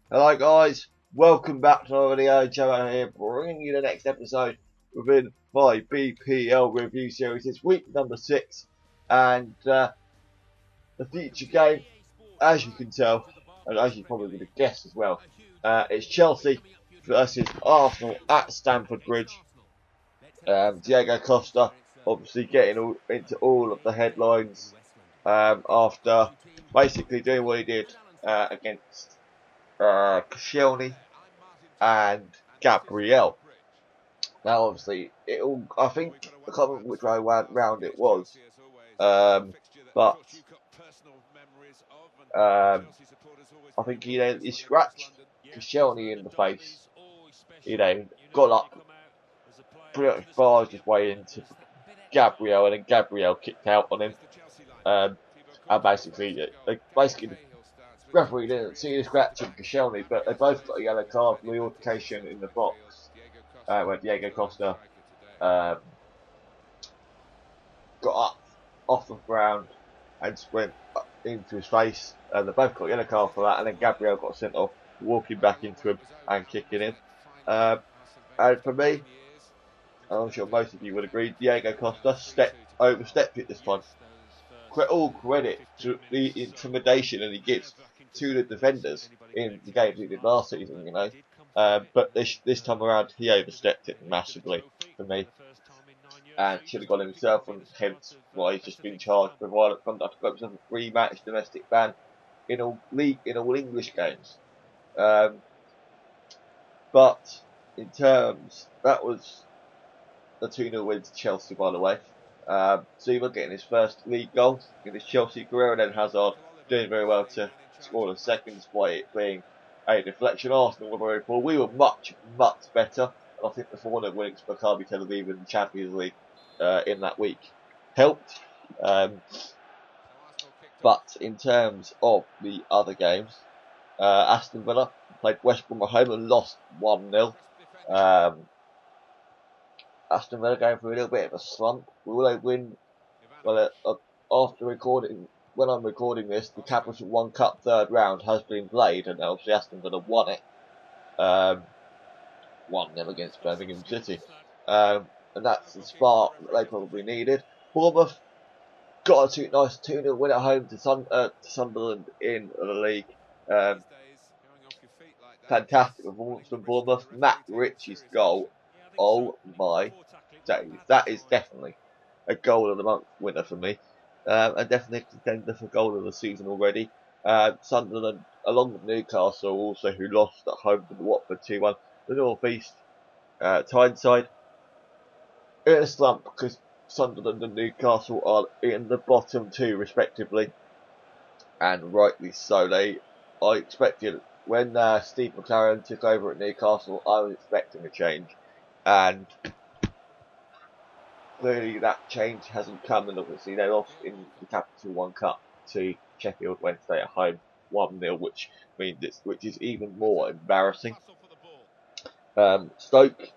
Hello guys, welcome back to another video. Joe here, bringing you the next episode within my BPL review series. It's week number 6, and the feature game, as you can tell, and as you probably would have guessed as well, it's Chelsea versus Arsenal at Stamford Bridge. Diego Costa obviously getting into all of the headlines after basically doing what he did against Koscielny and Gabriel. Now, obviously, I think I can't remember which way round it was, but I think he scratched Koscielny in the face. Got up pretty much barged his way into Gabriel, and then Gabriel kicked out on him. And basically the referee didn't see the scratch of Koscielny, but they both got a yellow card for the altercation in the box, where Diego Costa got up off the ground and went into his face, and they both got a yellow card for that, and then Gabriel got sent off, walking back into him and kicking him. And for me, I'm sure most of you would agree, Diego Costa overstepped it this time. All credit to the intimidation that he gives to the defenders in the games he did last season, but this time around, he overstepped it massively for me, and should have gone himself, and hence why he's just been charged with violent conduct. Got himself a 3-match domestic ban in all English games. But in terms, that was the 2-0 win to Chelsea, by the way. Zuma getting his first league goal in his Chelsea career, and then Hazard doing very well to score the second, despite it being a deflection. Arsenal were very poor. We were much, much better, and I think the 4-0 winning to Maccabi Tel Aviv in the Champions League in that week helped. But in terms of the other games, Aston Villa played West Brom at home and lost 1-0. Aston Villa going through a little bit of a slump. Will they win? Well, when I'm recording this, the Capital One Cup third round has been played, and obviously Aston Villa won it. 1-0 against Birmingham City. And that's the spark that they probably needed. Bournemouth got a nice 2-0 win at home to Sunderland in the league. Fantastic performance from Bournemouth. Matt Ritchie's goal. Oh my days. That is definitely a goal of the month winner for me. And definitely a contender for goal of the season already. Sunderland, along with Newcastle also, who lost at home to the Watford 2-1. The North East Tyneside in a slump because Sunderland and Newcastle are in the bottom 2 respectively, and rightly so. I expected, when Steve McLaren took over at Newcastle, I was expecting a change, and clearly that change hasn't come, and obviously they lost in the Capital One Cup to Sheffield Wednesday at home 1-0, which is even more embarrassing. Stoke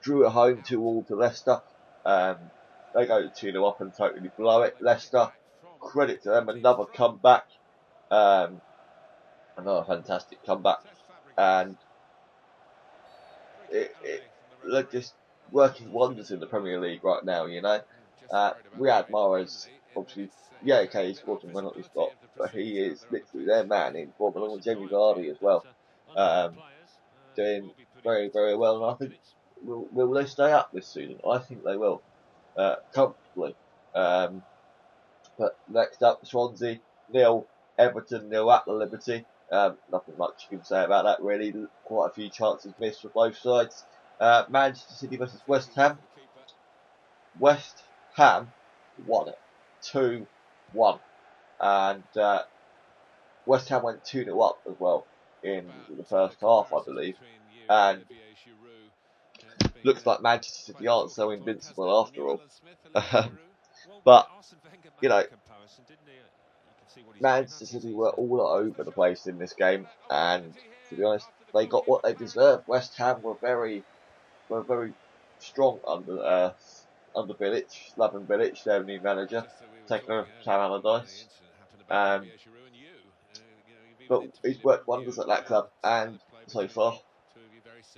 drew at home 2-2 to Leicester. They go 2-0 up and totally blow it. Leicester, credit to them, another comeback. Another fantastic comeback. And they're just working wonders in the Premier League right now, Riyad Mahrez, obviously, he scored some penalty spots, but he is literally their man in form, along with Jamie Vardy as well. Doing very, very well, and I think will they stay up this season? I think they will, comfortably. But next up, Swansea 0, Everton 0 at the Liberty. Nothing much you can say about that really. Quite a few chances missed for both sides. Manchester City versus West Ham. West Ham won it 2-1, and West Ham went 2-0 up as well in the first half, I believe, and looks like Manchester City aren't so invincible after all. But Manchester City were all over the place in this game, and to be honest, they got what they deserved. West Ham were very strong under Bilic, Slaven Bilic, their new manager, taking over Sam Allardyce. but he's worked wonders at that club, and so far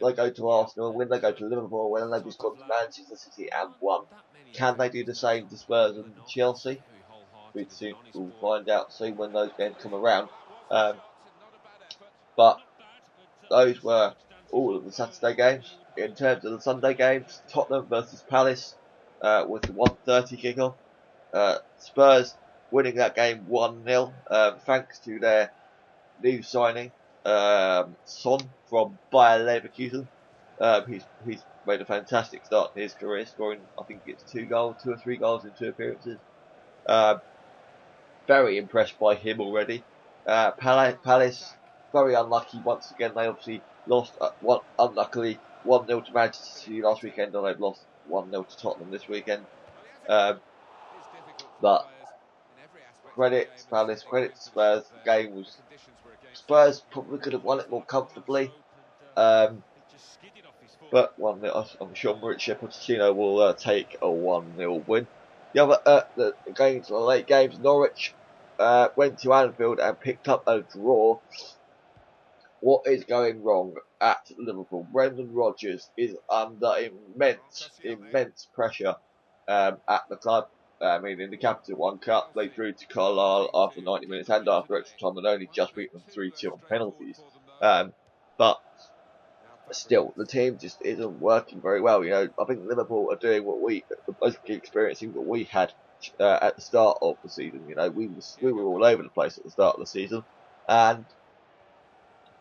they go to Arsenal, when they go to Liverpool, when they've just gone to Manchester City and won. Can they do the same to Spurs and Chelsea? We'll find out soon when those games come around. But those were all of the Saturday games. In terms of the Sunday games, Tottenham versus Palace was the 1:30 kickoff. Spurs winning that game 1-0, thanks to their new signing, Son from Bayer Leverkusen. He's made a fantastic start to his career, scoring I think it's 2 or 3 goals in 2 appearances. Very impressed by him already. Palace very unlucky once again. They obviously lost unluckily 1-0 to Manchester City last weekend, and they've lost 1-0 to Tottenham this weekend. But credit to Palace, credit to Spurs. The game was Spurs probably could have won it more comfortably. But 1-0, I'm sure Mauricio Pochettino will take a 1-0 win. The other the games, the late games, Norwich went to Anfield and picked up a draw. What is going wrong at Liverpool? Brendan Rodgers is under immense pressure at the club. I mean, in the Capital One Cup, they drew to Carlisle after 90 minutes and after extra time, and only just beat them 3-2 on penalties. But still, the team just isn't working very well. You know, I think Liverpool are doing what we basically experiencing what we had at the start of the season. You know, we were all over the place at the start of the season, and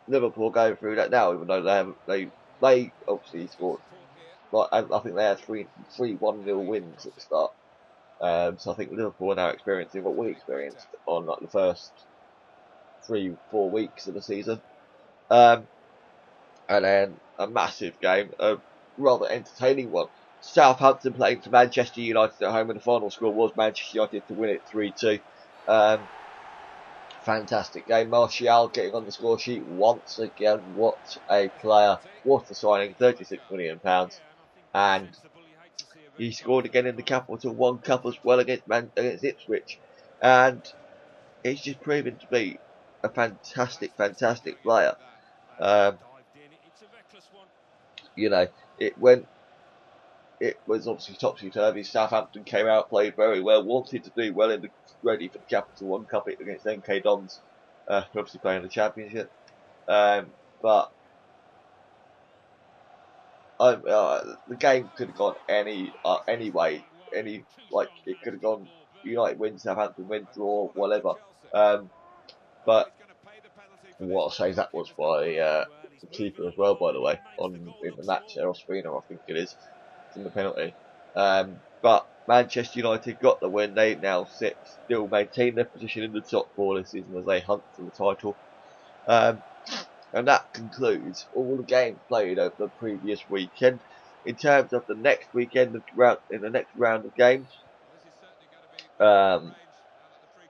Liverpool going through that now, even though they obviously scored. Like, I think they had three 1-0 wins at the start. So I think Liverpool are now experiencing what we experienced on like the first 3-4 weeks of the season. And then a massive game, a rather entertaining one. Southampton playing to Manchester United at home, and the final score was Manchester United to win it 3-2. Fantastic game. Martial getting on the score sheet once again. What a player. What a signing. £36 million. And he scored again in the Capital One Cup as well against Ipswich. And he's just proven to be a fantastic player. You know, it was obviously topsy-turvy. Southampton came out, played very well, wanted to do well, ready for the Capital One Cup against MK Dons, obviously playing the Championship. But the game could have gone any way. It could have gone United win, Southampton win, draw, whatever. But what a save that was by the keeper as well, by the way, in the match, Ospina, I think it is, in the penalty. But Manchester United got the win. They now still maintain their position in the top 4 this season as they hunt for the title. And that concludes all the games played over the previous weekend. In terms of the next weekend, in the next round of games, oh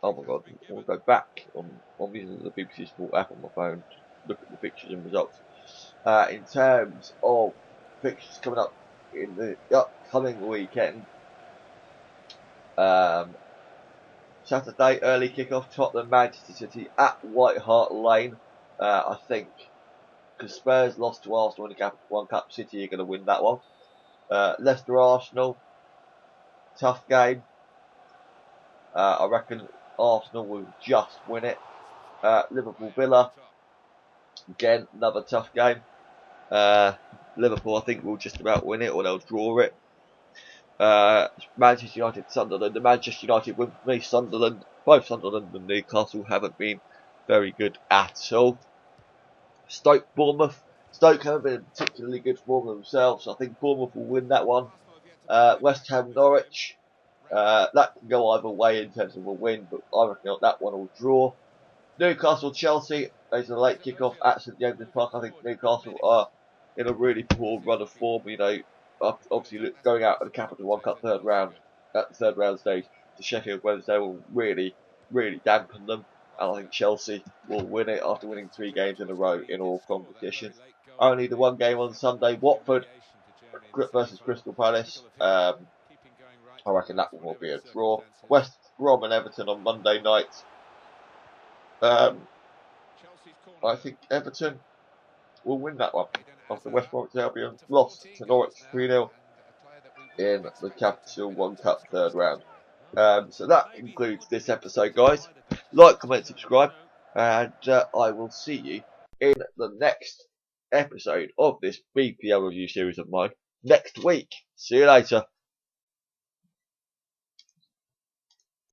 my god, I'll go back on using the BBC Sport app on my phone to look at the fixtures and results. In terms of fixtures coming up in the upcoming weekend, Saturday early kickoff, Tottenham Manchester City at White Hart Lane. I think because Spurs lost to Arsenal in the Capital One Cup, City are going to win that one. Leicester Arsenal, tough game. I reckon Arsenal will just win it. Liverpool Villa, again another tough game. Liverpool I think will just about win it, or they'll draw it. Manchester United Sunderland. The Manchester United win for me. Both Sunderland and Newcastle haven't been very good at all. Stoke Bournemouth. Stoke haven't been in particularly good form themselves, so I think Bournemouth will win that one. West Ham Norwich. That can go either way in terms of a win, but I reckon that one will draw. Newcastle Chelsea. There's a late kickoff at St James's Park. I think Newcastle are in a really poor run of form. You know, obviously going out of the Capital One Cup third round stage to Sheffield Wednesday will really dampen them. And I think Chelsea will win it after winning 3 games in a row in all competitions. Only the one game on Sunday, Watford versus Crystal Palace. I reckon that one will be a draw. West Brom and Everton on Monday night. I think Everton will win that one after West Bromwich Albion lost to Norwich 3-0 in the Capital One Cup third round. So that concludes this episode, guys. Like, comment, subscribe, and I will see you in the next episode of this BPL review series of mine next week. See you later.